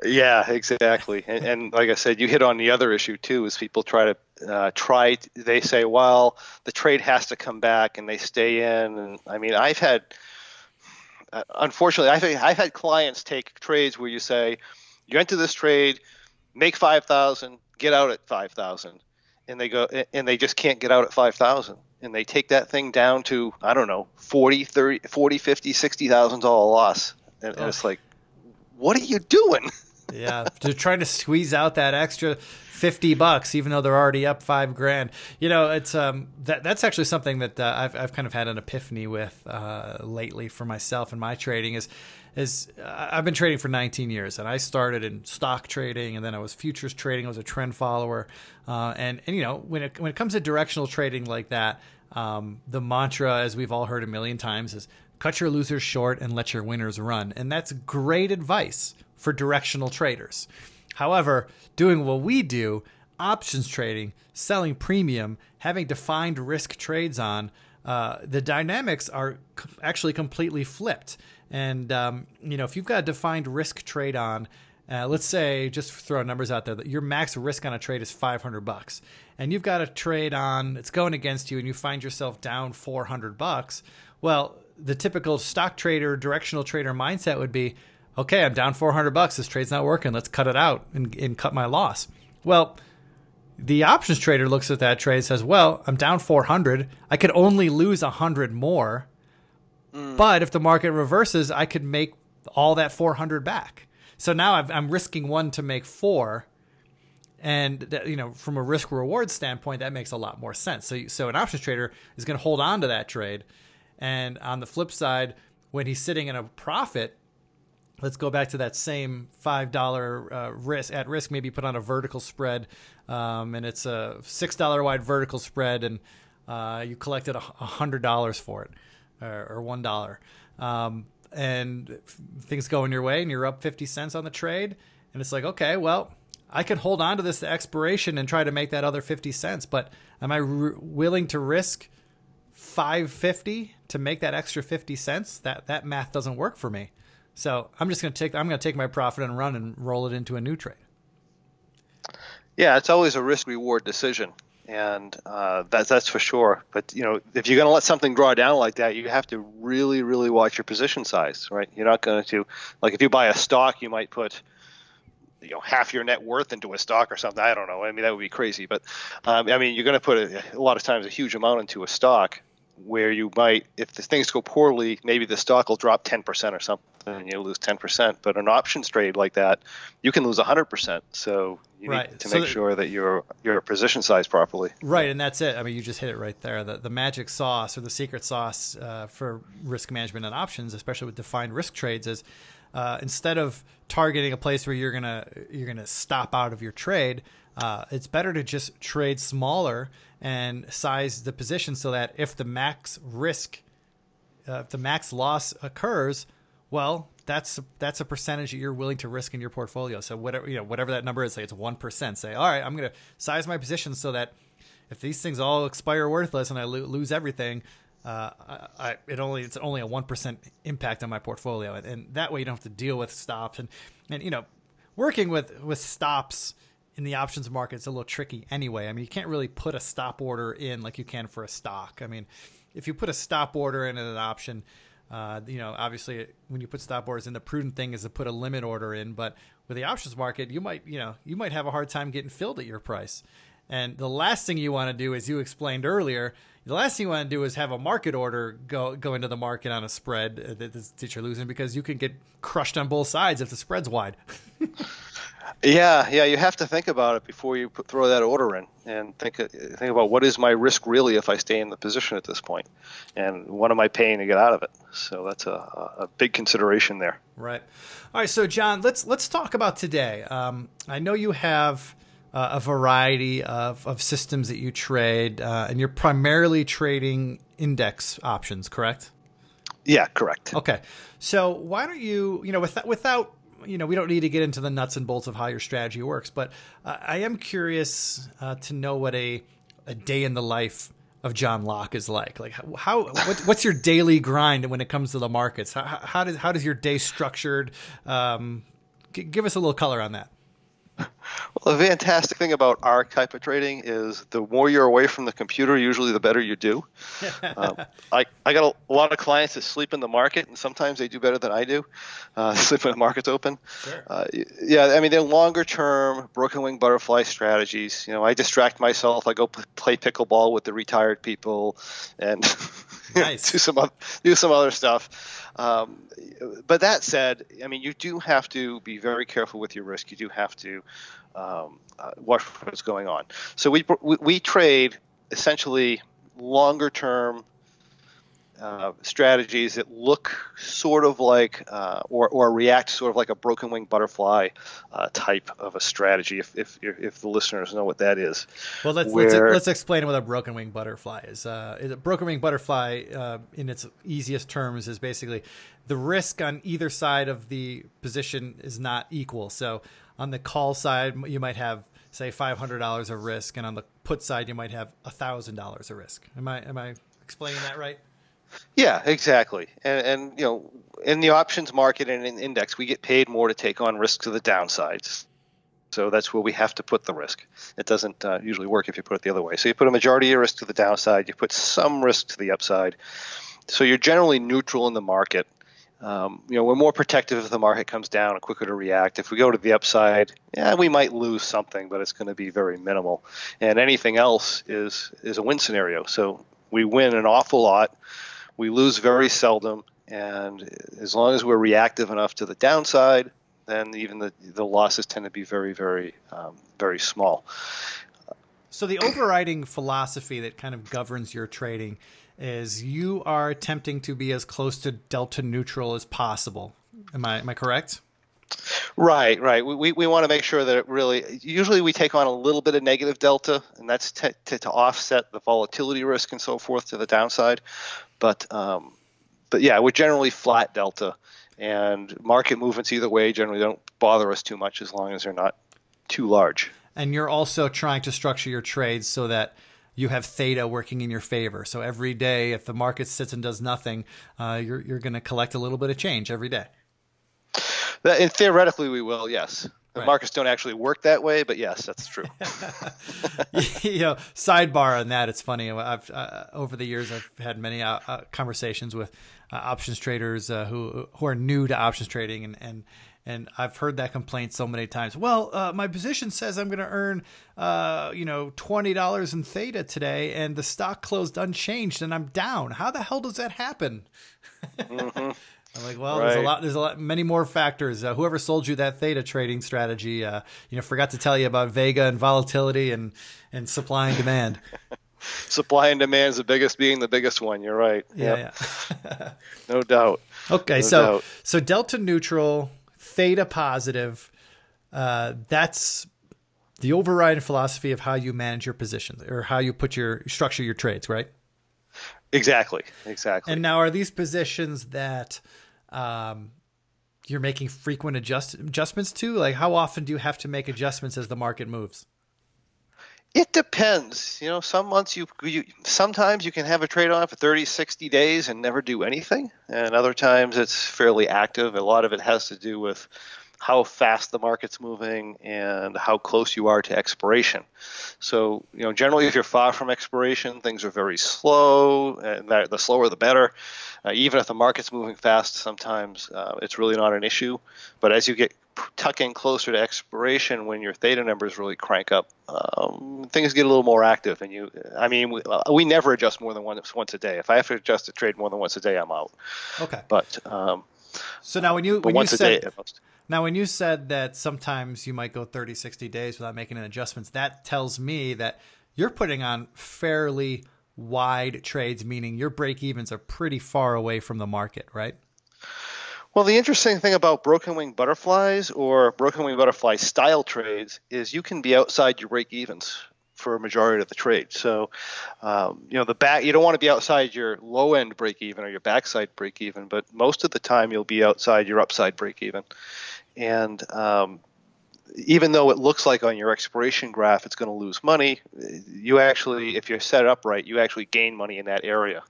Yeah, exactly. And like I said, you hit on the other issue too, is people they say, well, the trade has to come back, and they stay in. And I mean, unfortunately, I've had clients take trades where you say, you enter this trade, make 5,000, get out at 5,000, and they just can't get out at 5,000, and they take that thing down to, I don't know, 40, 30, 40, 50, $60,000 loss, and it's like, what are you doing? Yeah, they're trying to squeeze out that extra $50, even though they're already up $5,000. It's that's actually something that I've kind of had an epiphany with lately for myself and my trading. Is I've been trading for 19 years, and I started in stock trading, and then I was futures trading. I was a trend follower, and when it comes to directional trading like that, the mantra, as we've all heard a million times, is cut your losers short and let your winners run, and that's great advice for directional traders. However, doing what we do, options trading, selling premium, having defined risk trades on, the dynamics are actually completely flipped. And, if you've got a defined risk trade on, let's say, just throw numbers out there, that your max risk on a trade is $500, and you've got a trade on, it's going against you, and you find yourself down $400. Well, the typical stock trader, directional trader mindset would be, okay, I'm down $400. This trade's not working. Let's cut it out and cut my loss. Well, the options trader looks at that trade and says, well, I'm down 400. I could only lose 100 more. But if the market reverses, I could make all that 400 back. So now I'm risking 1 to make 4. And that, from a risk reward standpoint, that makes a lot more sense. So an options trader is going to hold on to that trade. And on the flip side, when he's sitting in a profit, let's go back to that same $5 risk at risk. Maybe put on a vertical spread, and it's a $6 wide vertical spread, and you collected $100 for it, or $1, and things go in your way, and you're up 50 cents on the trade, and it's like, okay, well, I can hold on to this to expiration and try to make that other 50 cents, but am I willing to risk $5.50 to make that extra 50 cents? That math doesn't work for me. So I'm going to take my profit and run and roll it into a new trade. Yeah, it's always a risk reward decision, and that's for sure. But if you're going to let something draw down like that, you have to really, really watch your position size, right? You're not going to, like, if you buy a stock, you might put half your net worth into a stock or something. I don't know. I mean, that would be crazy. But you're going to put a lot of times a huge amount into a stock, where you might, if the things go poorly, maybe the stock will drop 10% or something, and you'll lose 10%. But an options trade like that, you can lose 100%. So you need to make sure that you're position sized properly. Right, and that's it. I mean, you just hit it right there. The magic sauce, or the secret sauce for risk management and options, especially with defined risk trades, is instead of targeting a place where you're gonna stop out of your trade, it's better to just trade smaller and size the position so that if the max risk, if the max loss occurs, well, that's a percentage that you're willing to risk in your portfolio. So whatever that number is, say it's 1%. Say, all right, I'm going to size my position so that if these things all expire worthless and I lose everything, it's only a 1% impact on my portfolio, and that way you don't have to deal with stops and working with stops in the options market is a little tricky anyway. I mean, you can't really put a stop order in like you can for a stock. I mean, if you put a stop order in an option, obviously when you put stop orders in, the prudent thing is to put a limit order in. But with the options market, you might have a hard time getting filled at your price. And the last thing you want to do, as you explained earlier, the last thing you want to do is have a market order go into the market on a spread that you're losing, because you can get crushed on both sides if the spread's wide. Yeah, you have to think about it before you throw that order in, and think about what is my risk really if I stay in the position at this point, and what am I paying to get out of it. So that's a big consideration there. Right. All right. So John, let's talk about today. I know you have a variety of systems that you trade, and you're primarily trading index options, correct? Yeah, correct. Okay. So why don't you, without we don't need to get into the nuts and bolts of how your strategy works, but I am curious to know what a day in the life of John Locke is like. Like what's your daily grind when it comes to the markets? How does your day structured? Give us a little color on that. Well, the fantastic thing about our type of trading is the more you're away from the computer, usually the better you do. I got a lot of clients that sleep in the market, and sometimes they do better than I do, sleep when the market's open. Sure. They're longer term, broken wing butterfly strategies. I distract myself. I go play pickleball with the retired people, and nice. do some other stuff. But that said, you do have to be very careful with your risk. You do have to watch what's going on. So we trade essentially longer term strategies that look sort of like or react sort of like a broken wing butterfly type of a strategy. If the listeners know what that is. Well, let's explain what a broken wing butterfly is. A broken wing butterfly, in its easiest terms, is basically the risk on either side of the position is not equal. So on the call side, you might have, say, $500 of risk, and on the put side, you might have $1,000 of risk. Am I explaining that right? Yeah, exactly. And in the options market and in index, we get paid more to take on risks to the downsides. So that's where we have to put the risk. It doesn't usually work if you put it the other way. So you put a majority of your risk to the downside, you put some risk to the upside. So you're generally neutral in the market. We're more protective if the market comes down and quicker to react. If we go to the upside, we might lose something, but it's going to be very minimal. And anything else is a win scenario. So we win an awful lot. We lose very seldom, And as long as we're reactive enough to the downside, then even the losses tend to be very, very, very small. So the overriding philosophy that kind of governs your trading is you are attempting to be as close to delta neutral as possible. Am I correct? Right. We want to make sure that usually we take on a little bit of negative delta, and that's to offset the volatility risk and so forth to the downside. But yeah, we're generally flat delta, and market movements either way generally don't bother us too much as long as they're not too large. And you're also trying to structure your trades so that you have theta working in your favor. So every day, if the market sits and does nothing, you're going to collect a little bit of change every day. And theoretically, we will, yes. The markets don't actually work that way, but yes, that's true. Sidebar on that, it's funny. I've over the years, I've had many conversations with options traders who are new to options trading, and I've heard that complaint so many times. Well, my position says I'm going to earn, $20 in theta today, and the stock closed unchanged, and I'm down. How the hell does that happen? Mm-hmm. I'm like, well, there's many more factors. Whoever sold you that theta trading strategy, forgot to tell you about vega and volatility and supply and demand. Supply and demand is the biggest one. You're right. Yeah. No doubt. Okay, so delta neutral, theta positive. That's the overriding philosophy of how you manage your positions or how you structure your trades, right? Exactly. And now, are these positions that you're making frequent adjustments to? Like, how often do you have to make adjustments as the market moves? It depends. Some months sometimes you can have a trade on for 30, 60 days and never do anything. And other times it's fairly active. A lot of it has to do with how fast the market's moving and how close you are to expiration. So, generally if you're far from expiration, things are very slow, and the slower the better. Even if the market's moving fast, sometimes it's really not an issue. But as you get tuck in closer to expiration, when your theta numbers really crank up, things get a little more active. And we never adjust more than once a day. If I have to adjust a trade more than once a day, I'm out. Okay. But so now when you day at most. Now, when you said that sometimes you might go 30, 60 days without making any adjustments, that tells me that you're putting on fairly wide trades, meaning your break-evens are pretty far away from the market, right? Well, the interesting thing about broken wing butterflies or broken wing butterfly style trades is you can be outside your break-evens for a majority of the trade. So, you don't want to be outside your low end break even or your backside break even, but most of the time you'll be outside your upside break even. And even though it looks like on your expiration graph it's going to lose money, if you're set up right, you actually gain money in that area.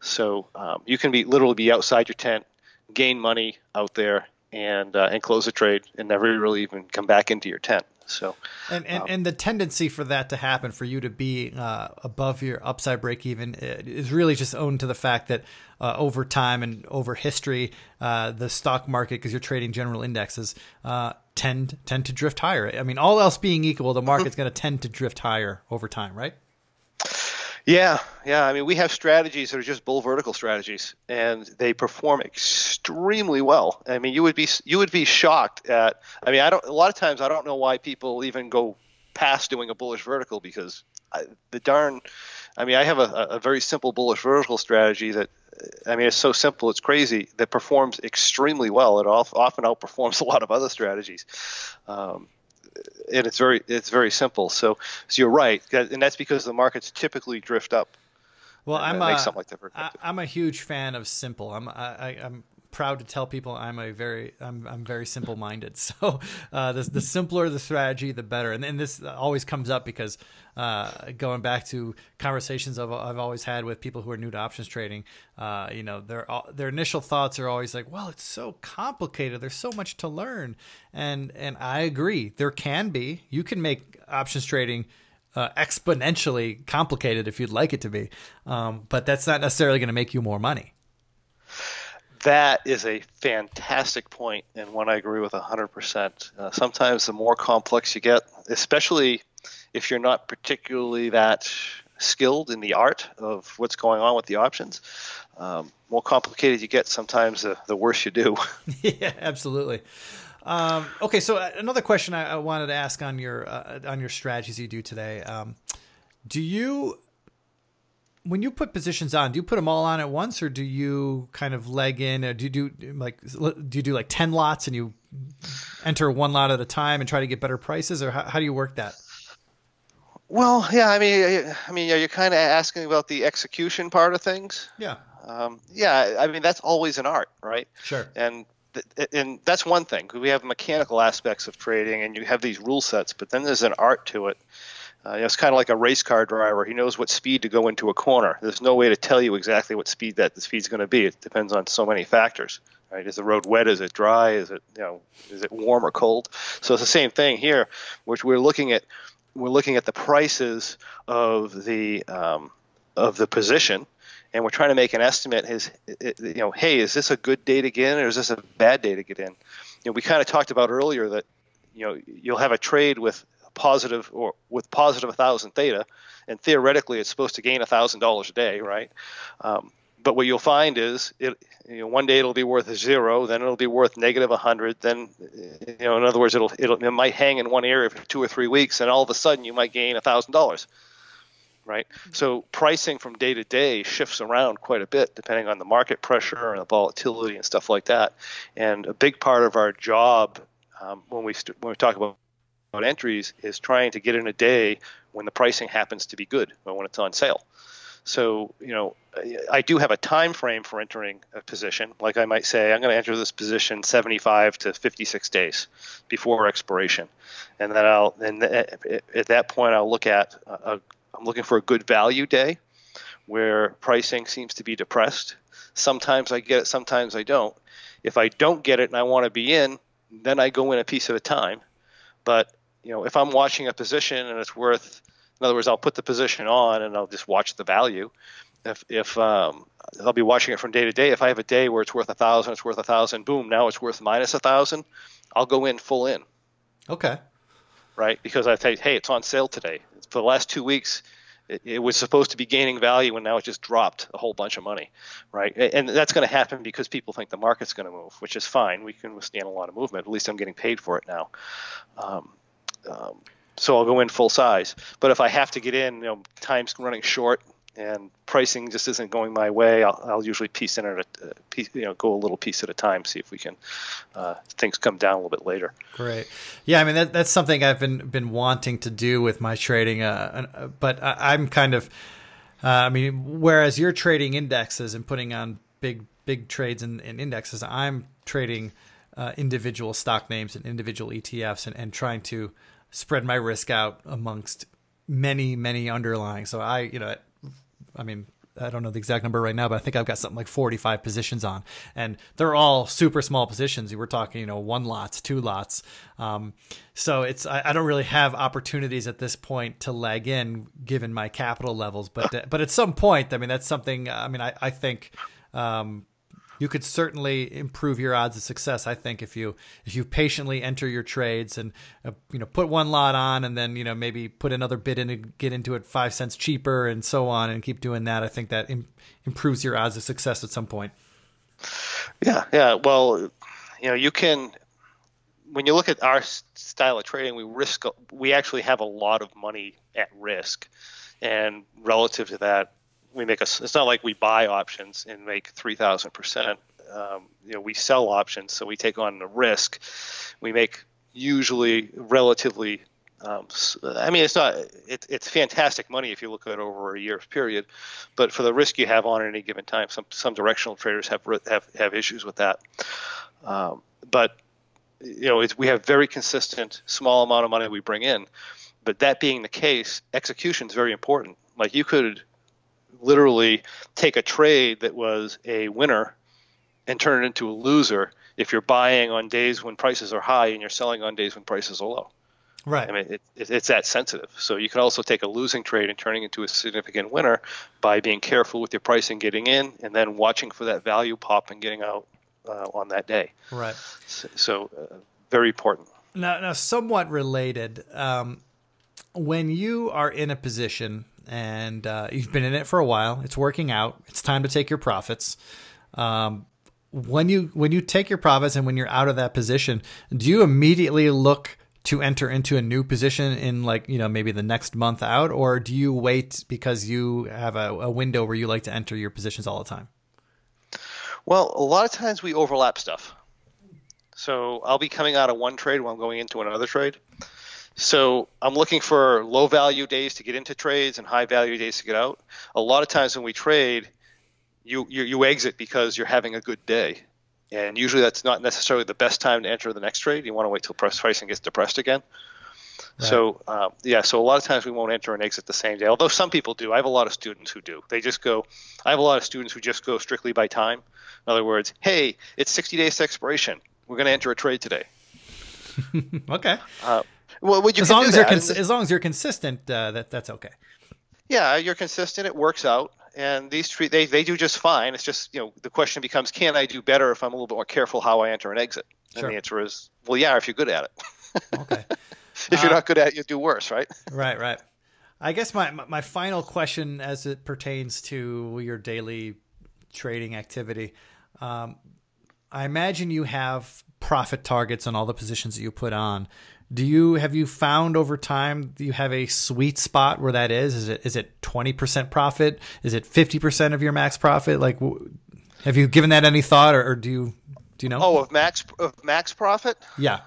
So you can literally be outside your tent, gain money out there, and close a trade and never really even come back into your tent. So, and the tendency for that to happen, for you to be above your upside break even, is really just owed to the fact that over time and over history, the stock market, because you're trading general indexes, tend to drift higher. I mean, all else being equal, the market's going to tend to drift higher over time, right? Yeah. I mean, we have strategies that are just bull vertical strategies, and they perform extremely well. I mean, you would be shocked at. I mean, a lot of times I don't know why people even go past doing a bullish vertical, because I have a very simple bullish vertical strategy that, it's so simple it's crazy, that performs extremely well. It often outperforms a lot of other strategies. And it's very simple. So you're right, and that's because the markets typically drift up. Well, I'm a huge fan of simple. I'm proud to tell people I'm very simple minded. So the simpler the strategy, the better. And this always comes up because going back to conversations I've always had with people who are new to options trading, their initial thoughts are always like, well, it's so complicated. There's so much to learn. And I agree. There can be. You can make options trading exponentially complicated if you'd like it to be. But that's not necessarily going to make you more money. That is a fantastic point, and one I agree with 100%. Sometimes the more complex you get, especially if you're not particularly that skilled in the art of what's going on with the options, more complicated you get, sometimes the worse you do. Yeah, absolutely. Okay, so another question I wanted to ask on your strategies you do today. Do you, when you put positions on, do you put them all on at once, or do you kind of leg in? Or do you do like 10 lots and you enter one lot at a time and try to get better prices, or how do you work that? Well, yeah, you're kind of asking about the execution part of things. Yeah, Yeah, I mean, that's always an art, right? sure. And that's one thing. We have mechanical aspects of trading, and you have these rule sets, but then there's an art to it. It's kind of like a race car driver. He knows what speed to go into a corner. There's no way to tell you exactly what speed the speed's going to be. It depends on so many factors. Right? Is the road wet? Is it dry? Is it warm or cold? So it's the same thing here, which we're looking at the prices of the position, and we're trying to make an estimate. Hey, is this a good day to get in, or is this a bad day to get in? We kind of talked about earlier that you'll have a trade with positive 1,000 theta, and theoretically it's supposed to gain $1,000 a day, right? But what you'll find is one day it'll be worth 0, then it'll be worth negative 100, then in other words it might hang in one area for 2 or 3 weeks, and all of a sudden you might gain $1,000. Right. So pricing from day to day shifts around quite a bit depending on the market pressure and the volatility and stuff like that. And a big part of our job when we talk about entries is trying to get in a day when the pricing happens to be good, or when it's on sale. So, I do have a time frame for entering a position. Like I might say, I'm going to enter this position 75 to 56 days before expiration. And then at that point, I'll look at I'm looking for a good value day where pricing seems to be depressed. Sometimes I get it, sometimes I don't. If I don't get it and I want to be in, then I go in a piece at a time. But if I'm watching a position and it's worth, in other words, I'll put the position on and I'll just watch the value. If I'll be watching it from day to day. If I have a day where it's worth 1,000, it's worth 1,000. Boom, now it's worth minus 1,000. I'll go in full in. Okay. Right, because I think, hey, it's on sale today. For the last 2 weeks, it was supposed to be gaining value, and now it just dropped a whole bunch of money, right? And that's going to happen because people think the market's going to move, which is fine. We can withstand a lot of movement. At least I'm getting paid for it now. So I'll go in full size. But if I have to get in, time's running short and pricing just isn't going my way, I'll usually piece in at a piece, go a little piece at a time, see if we can things come down a little bit later. Great. Yeah, I mean that's something I've been wanting to do with my trading, but I'm kind of, whereas you're trading indexes and putting on big trades in indexes, I'm trading individual stock names and individual ETFs and trying to spread my risk out amongst many underlying. So I don't know the exact number right now, but I think I've got something like 45 positions on, and they're all super small positions. We're talking, 1 lots, 2 lots. So I don't really have opportunities at this point to leg in given my capital levels, but at some point, that's something, I think, you could certainly improve your odds of success. I think if you patiently enter your trades and put 1 lot on and then maybe put another bid in and get into it 5 cents cheaper and so on and keep doing that, I think that improves your odds of success at some point. Yeah. Well, you can, when you look at our style of trading, we actually have a lot of money at risk, and relative to that, it's not like we buy options and make 3,000%. We sell options, so we take on the risk. We make usually relatively. It's fantastic money if you look at it over a year period, but for the risk you have on at any given time, some directional traders have issues with that. But we have very consistent small amount of money we bring in. But that being the case, execution is very important. Like you could literally take a trade that was a winner and turn it into a loser if you're buying on days when prices are high and you're selling on days when prices are low. Right. It's that sensitive. So you can also take a losing trade and turning it into a significant winner by being careful with your pricing getting in and then watching for that value pop and getting out on that day. Right. So very important. Now somewhat related, when you are in a position and you've been in it for a while. It's working out. It's time to take your profits. When you take your profits and when you're out of that position, do you immediately look to enter into a new position in maybe the next month out, or do you wait because you have a window where you like to enter your positions all the time? Well, a lot of times we overlap stuff. So I'll be coming out of one trade while I'm going into another trade. So I'm looking for low value days to get into trades and high value days to get out. A lot of times when we trade, you exit because you're having a good day. And usually that's not necessarily the best time to enter the next trade. You want to wait till pricing gets depressed again. Right. So so a lot of times we won't enter and exit the same day, although some people do. I have a lot of students who do. I have a lot of students who just go strictly by time. In other words, hey, it's 60 days to expiration. We're going to enter a trade today. Okay. Well, as long as you're consistent, that's okay. Yeah, you're consistent. It works out, and these they do just fine. It's just the question becomes, can I do better if I'm a little bit more careful how I enter and exit? And Sure. the answer is, well, yeah, if you're good at it. Okay. If you're not good at it, you'll do worse, right? Right. I guess my final question as it pertains to your daily trading activity. I imagine you have profit targets on all the positions that you put on. Have you found over time you have a sweet spot where that is? Is it 20% profit? Is it 50% of your max profit? Have you given that any thought, or do you know? Oh, of max profit? Yeah.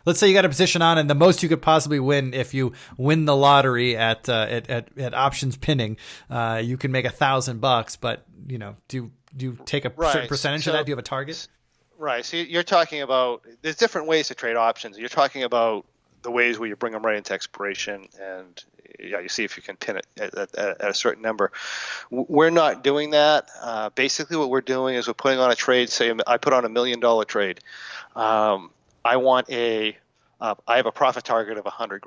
Let's say you got a position on, and the most you could possibly win if you win the lottery at options pinning, you can make $1,000. But do you take a certain percentage of that? Do you have a target? Right. So you're talking about there's different ways to trade options. You're talking about the ways where you bring them right into expiration, and you see if you can pin it at a certain number. We're not doing that. Basically, what we're doing is we're putting on a trade. Say I put on $1 million trade. I have a profit target of $100,000,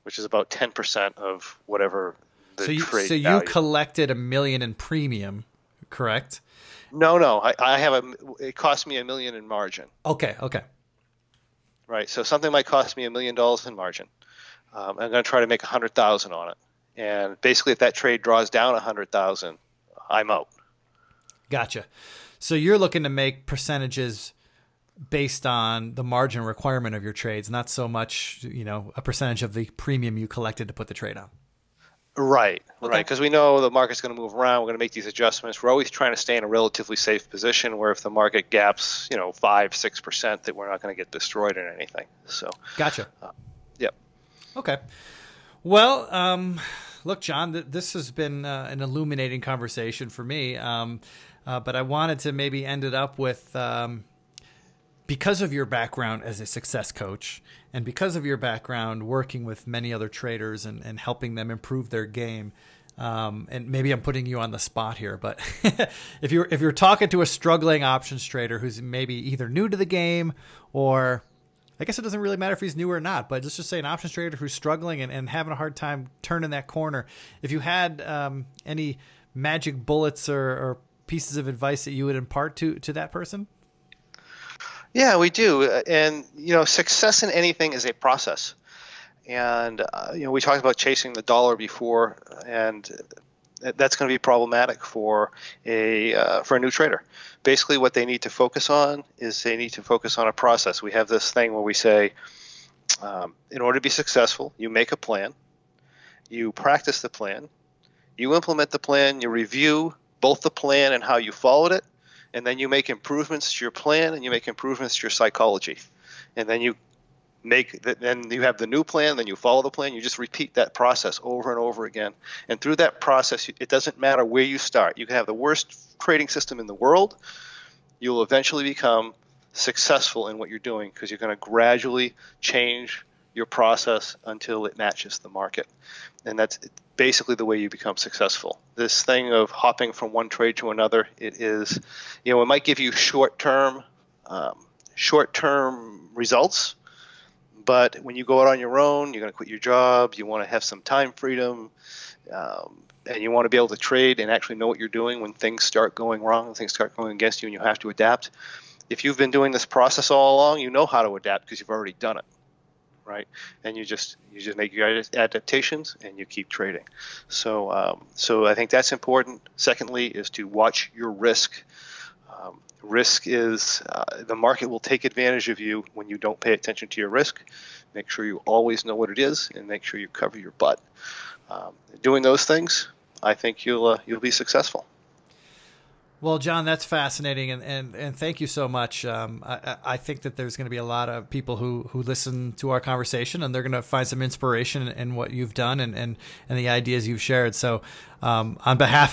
which is about 10% of whatever the trade. So you value. collected $1 million in premium, correct? No. It cost me $1 million in margin. Okay. Right. So something might cost me $1 million in margin. I'm going to try to make 100,000 on it. And basically, if that trade draws down 100,000, I'm out. Gotcha. So you're looking to make percentages based on the margin requirement of your trades, not so much, a percentage of the premium you collected to put the trade on. Right. Okay. Right. Because we know the market's going to move around. We're going to make these adjustments. We're always trying to stay in a relatively safe position where if the market gaps, 5-6%, that we're not going to get destroyed in anything. So. Gotcha. Yep. Okay. Well, look, John, this has been an illuminating conversation for me. But I wanted to maybe end it up with, because of your background as a success coach and because of your background working with many other traders and helping them improve their game, and maybe I'm putting you on the spot here, but if you're talking to a struggling options trader who's maybe either new to the game, or I guess it doesn't really matter if he's new or not, but let's just say an options trader who's struggling and having a hard time turning that corner, if you had any magic bullets or pieces of advice that you would impart to that person? Yeah, we do. And, success in anything is a process. And, we talked about chasing the dollar before, and that's going to be problematic for a new trader. Basically, what they need to focus on is they need to focus on a process. We have this thing where we say, in order to be successful, you make a plan, you practice the plan, you implement the plan, you review both the plan and how you followed it, and then you make improvements to your plan and you make improvements to your psychology. And then then you have the new plan, then you follow the plan. You just repeat that process over and over again. And through that process, it doesn't matter where you start. You can have the worst trading system in the world. You'll eventually become successful in what you're doing because you're going to gradually change your process until it matches the market. And that's basically the way you become successful. This thing of hopping from one trade to another, it might give you short-term results, but when you go out on your own, you're going to quit your job, you want to have some time freedom, and you want to be able to trade and actually know what you're doing when things start going wrong, when things start going against you and you have to adapt. If you've been doing this process all along, you know how to adapt because you've already done it. right? And you just make your adaptations and you keep trading. So I think that's important. Secondly, is to watch your risk. Risk is the market will take advantage of you when you don't pay attention to your risk. Make sure you always know what it is, and make sure you cover your butt. Doing those things, I think you'll be successful. Well, John, that's fascinating, and thank you so much. I think that there's going to be a lot of people who listen to our conversation, and they're going to find some inspiration in what you've done and the ideas you've shared. So on behalf